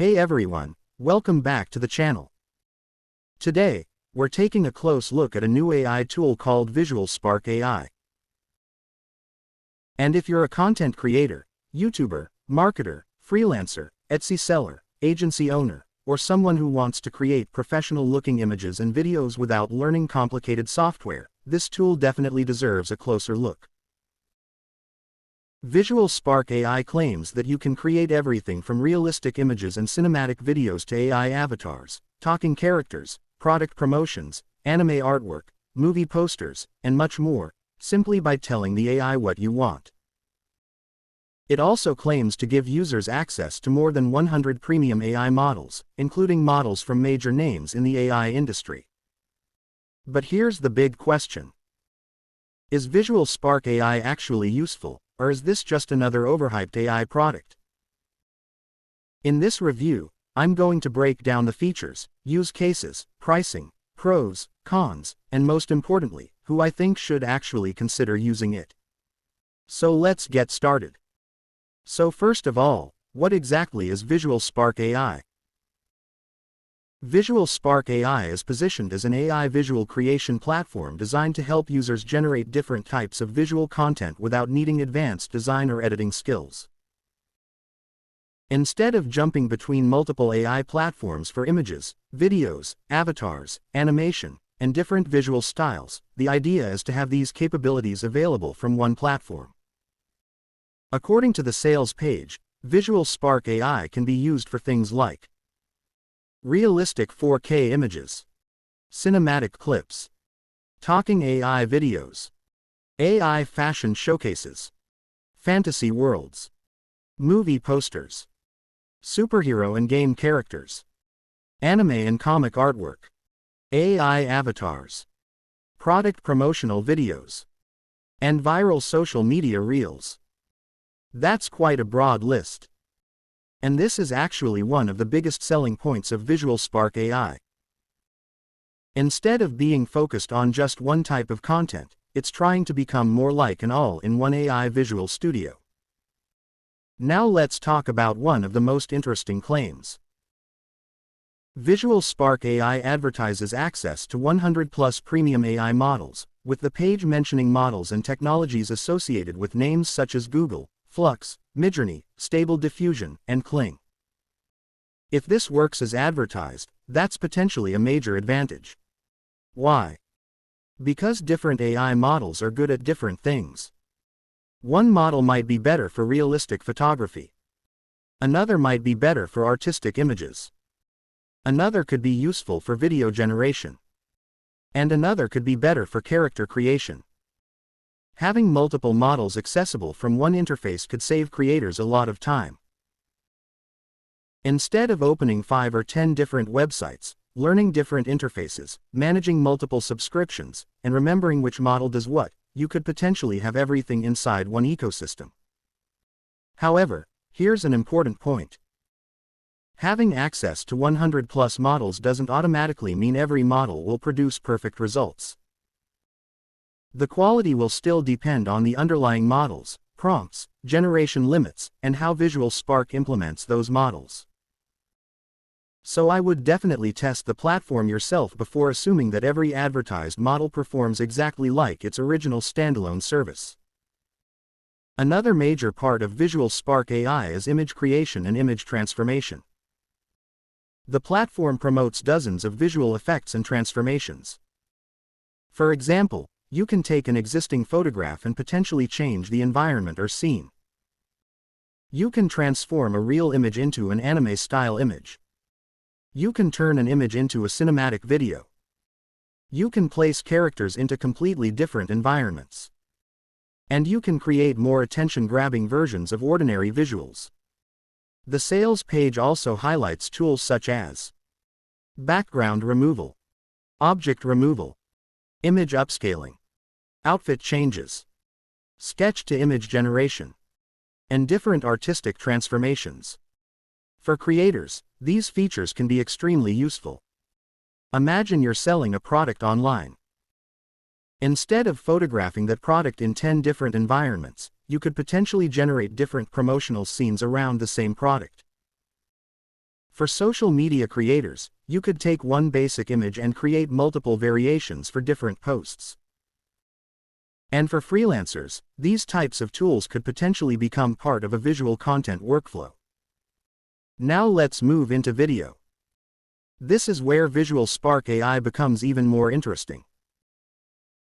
Hey everyone, welcome back to the channel. Today, we're taking a close look at a new AI tool called VisualSpark AI. And if you're a content creator, YouTuber, marketer, freelancer, Etsy seller, agency owner, or someone who wants to create professional-looking images and videos without learning complicated software, this tool definitely deserves a closer look. VisualSpark AI claims that you can create everything from realistic images and cinematic videos to AI avatars, talking characters, product promotions, anime artwork, movie posters, and much more, simply by telling the AI what you want. It also claims to give users access to more than 100 premium AI models, including models from major names in the AI industry. But here's the big question. Is VisualSpark AI actually useful, or is this just another overhyped AI product? In this review, I'm going to break down the features, use cases, pricing, pros, cons, and most importantly, who I think should actually consider using it. So let's get started. So first of all, what exactly is VisualSpark AI? VisualSpark AI is positioned as an AI visual creation platform designed to help users generate different types of visual content without needing advanced design or editing skills. Instead of jumping between multiple AI platforms for images, videos, avatars, animation, and different visual styles, the idea is to have these capabilities available from one platform. According to the sales page, VisualSpark AI can be used for things like realistic 4K images, cinematic clips, talking AI videos, AI fashion showcases, fantasy worlds, movie posters, superhero and game characters, anime and comic artwork, AI avatars, product promotional videos, and viral social media reels. That's quite a broad list. And this is actually one of the biggest selling points of VisualSpark AI. Instead of being focused on just one type of content, it's trying to become more like an all-in-one AI visual studio. Now let's talk about one of the most interesting claims. VisualSpark AI advertises access to 100+ premium AI models, with the page mentioning models and technologies associated with names such as Google, Flux, Midjourney, Stable Diffusion, and Kling. If this works as advertised, that's potentially a major advantage. Why? Because different AI models are good at different things. One model might be better for realistic photography. Another might be better for artistic images. Another could be useful for video generation. And another could be better for character creation. Having multiple models accessible from one interface could save creators a lot of time. Instead of opening 5 or 10 different websites, learning different interfaces, managing multiple subscriptions, and remembering which model does what, you could potentially have everything inside one ecosystem. However, here's an important point. Having access to 100+ models doesn't automatically mean every model will produce perfect results. The quality will still depend on the underlying models, prompts, generation limits, and how VisualSpark implements those models. So I would definitely test the platform yourself before assuming that every advertised model performs exactly like its original standalone service. Another major part of VisualSpark AI is image creation and image transformation. The platform promotes dozens of visual effects and transformations. For example, you can take an existing photograph and potentially change the environment or scene. You can transform a real image into an anime-style image. You can turn an image into a cinematic video. You can place characters into completely different environments. And you can create more attention-grabbing versions of ordinary visuals. The sales page also highlights tools such as background removal, object removal, image upscaling, outfit changes, sketch-to-image generation, and different artistic transformations. For creators, these features can be extremely useful. Imagine you're selling a product online. Instead of photographing that product in 10 different environments, you could potentially generate different promotional scenes around the same product. For social media creators, you could take one basic image and create multiple variations for different posts. And for freelancers, these types of tools could potentially become part of a visual content workflow. Now let's move into video. This is where VisualSpark AI becomes even more interesting.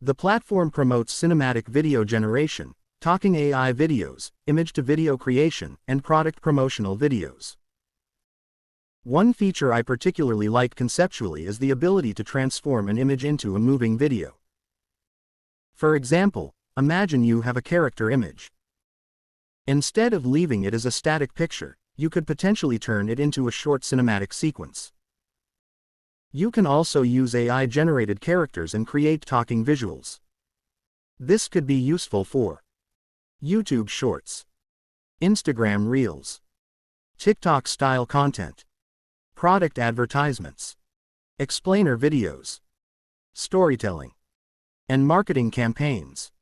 The platform promotes cinematic video generation, talking AI videos, image-to-video creation, and product promotional videos. One feature I particularly like conceptually is the ability to transform an image into a moving video. For example, imagine you have a character image. Instead of leaving it as a static picture, you could potentially turn it into a short cinematic sequence. You can also use AI-generated characters and create talking visuals. This could be useful for YouTube Shorts, Instagram Reels, TikTok-style content, product advertisements, explainer videos, storytelling, and marketing campaigns.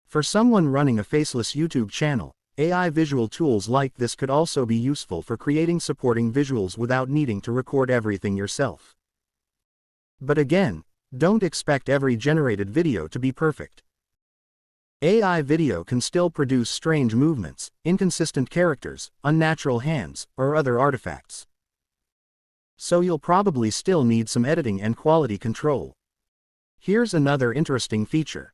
For someone running a faceless YouTube channel, AI visual tools like this could also be useful for creating supporting visuals without needing to record everything yourself. But again, don't expect every generated video to be perfect. AI video can still produce strange movements, inconsistent characters, unnatural hands, or other artifacts. So you'll probably still need some editing and quality control. Here's another interesting feature.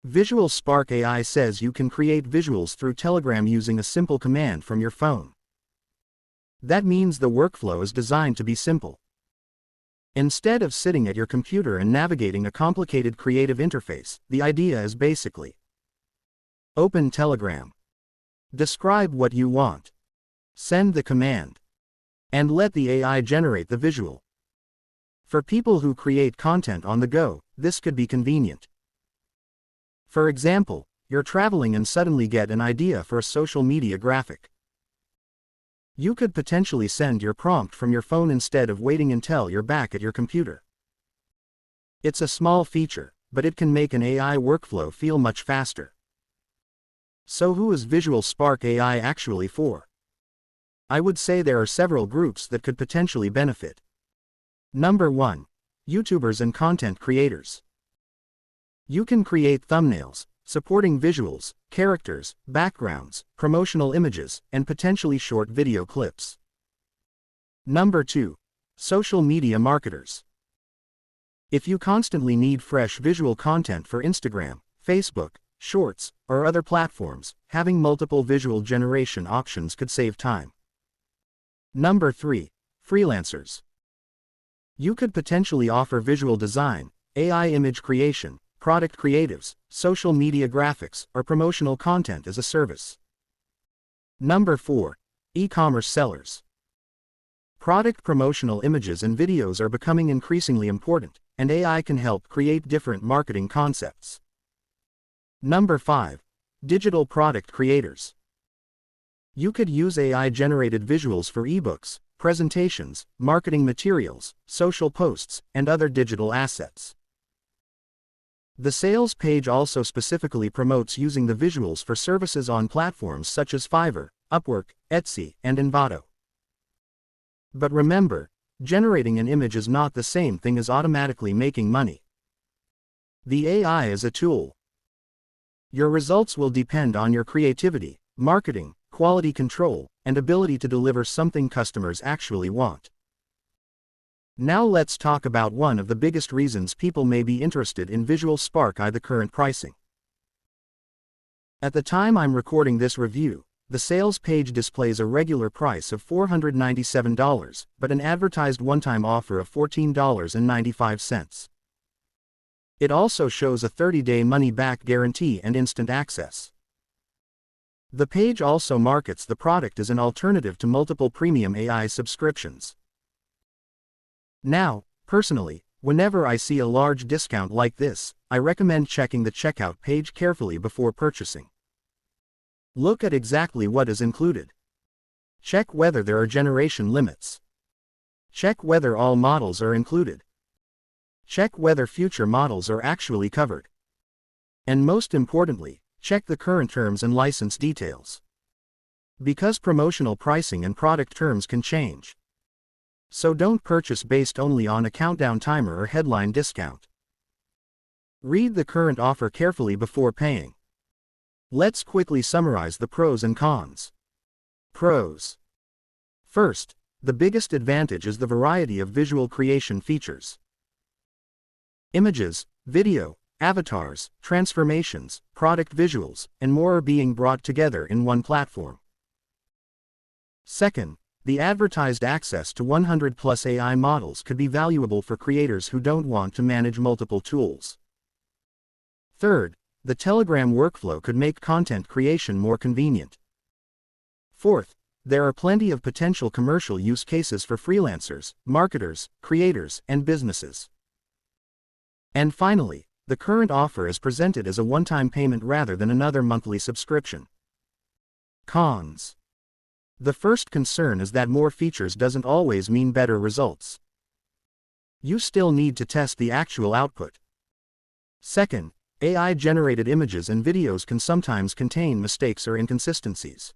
VisualSpark AI says you can create visuals through Telegram using a simple command from your phone. That means the workflow is designed to be simple. Instead of sitting at your computer and navigating a complicated creative interface, the idea is basically: open Telegram, describe what you want, send the command, and let the AI generate the visual. For people who create content on the go, this could be convenient. For example, you're traveling and suddenly get an idea for a social media graphic. You could potentially send your prompt from your phone instead of waiting until you're back at your computer. It's a small feature, but it can make an AI workflow feel much faster. So who is VisualSpark AI actually for? I would say there are several groups that could potentially benefit. Number 1. YouTubers and content creators. You can create thumbnails, supporting visuals, characters, backgrounds, promotional images, and potentially short video clips. Number 2. Social media marketers. If you constantly need fresh visual content for Instagram, Facebook, Shorts, or other platforms, having multiple visual generation options could save time. Number 3. Freelancers. You could potentially offer visual design, AI image creation, product creatives, social media graphics, or promotional content as a service. Number 4. E-commerce sellers. Product promotional images and videos are becoming increasingly important, and AI can help create different marketing concepts. Number 5. Digital product creators. You could use AI-generated visuals for ebooks, presentations, marketing materials, social posts, and other digital assets. The sales page also specifically promotes using the visuals for services on platforms such as Fiverr, Upwork, Etsy, and Envato. But remember, generating an image is not the same thing as automatically making money. The AI is a tool. Your results will depend on your creativity, marketing, quality control, and ability to deliver something customers actually want. Now let's talk about one of the biggest reasons people may be interested in VisualSpark AI: the current pricing. At the time I'm recording this review, the sales page displays a regular price of $497, but an advertised one-time offer of $14.95. It also shows a 30-day money-back guarantee and instant access. The page also markets the product as an alternative to multiple premium AI subscriptions. Now, personally, whenever I see a large discount like this, I recommend checking the checkout page carefully before purchasing. Look at exactly what is included. Check whether there are generation limits. Check whether all models are included. Check whether future models are actually covered. And most importantly, check the current terms and license details. Because promotional pricing and product terms can change. So don't purchase based only on a countdown timer or headline discount. Read the current offer carefully before paying. Let's quickly summarize the pros and cons. Pros. First, the biggest advantage is the variety of visual creation features. Images, video, avatars, transformations, product visuals, and more are being brought together in one platform. Second, the advertised access to 100+ AI models could be valuable for creators who don't want to manage multiple tools. Third, the Telegram workflow could make content creation more convenient. Fourth, there are plenty of potential commercial use cases for freelancers, marketers, creators, and businesses. And finally, the current offer is presented as a one-time payment rather than another monthly subscription. Cons. The first concern is that more features doesn't always mean better results. You still need to test the actual output. Second, AI-generated images and videos can sometimes contain mistakes or inconsistencies.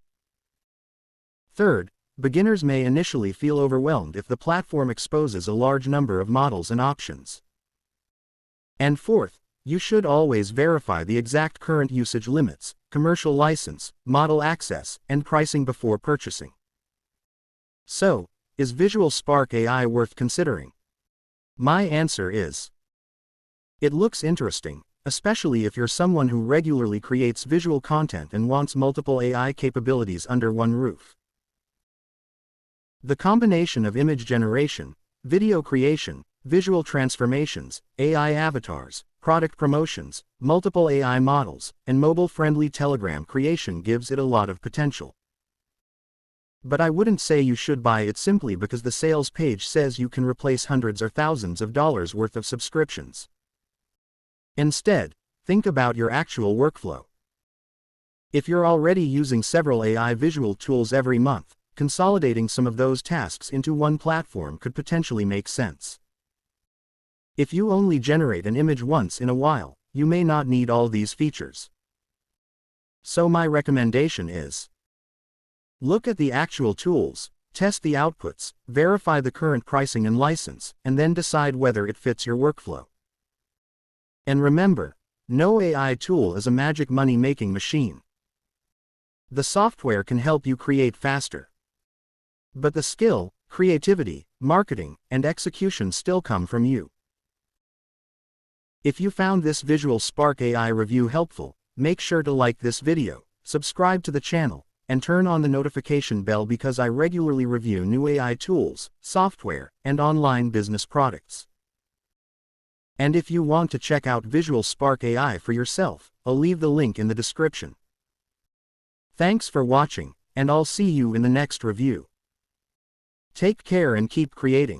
Third, beginners may initially feel overwhelmed if the platform exposes a large number of models and options. And fourth, you should always verify the exact current usage limits, commercial license, model access, and pricing before purchasing. So, is VisualSpark AI worth considering? My answer is: it looks interesting, especially if you're someone who regularly creates visual content and wants multiple AI capabilities under one roof. The combination of image generation, video creation, visual transformations, AI avatars, product promotions, multiple AI models, and mobile-friendly Telegram creation gives it a lot of potential. But I wouldn't say you should buy it simply because the sales page says you can replace hundreds or thousands of dollars worth of subscriptions. Instead, think about your actual workflow. If you're already using several AI visual tools every month, consolidating some of those tasks into one platform could potentially make sense. If you only generate an image once in a while, you may not need all these features. So my recommendation is: look at the actual tools, test the outputs, verify the current pricing and license, and then decide whether it fits your workflow. And remember, no AI tool is a magic money-making machine. The software can help you create faster. But the skill, creativity, marketing, and execution still come from you. If you found this VisualSpark AI review helpful, make sure to like this video, subscribe to the channel, and turn on the notification bell because I regularly review new AI tools, software, and online business products. And if you want to check out VisualSpark AI for yourself, I'll leave the link in the description. Thanks for watching, and I'll see you in the next review. Take care and keep creating.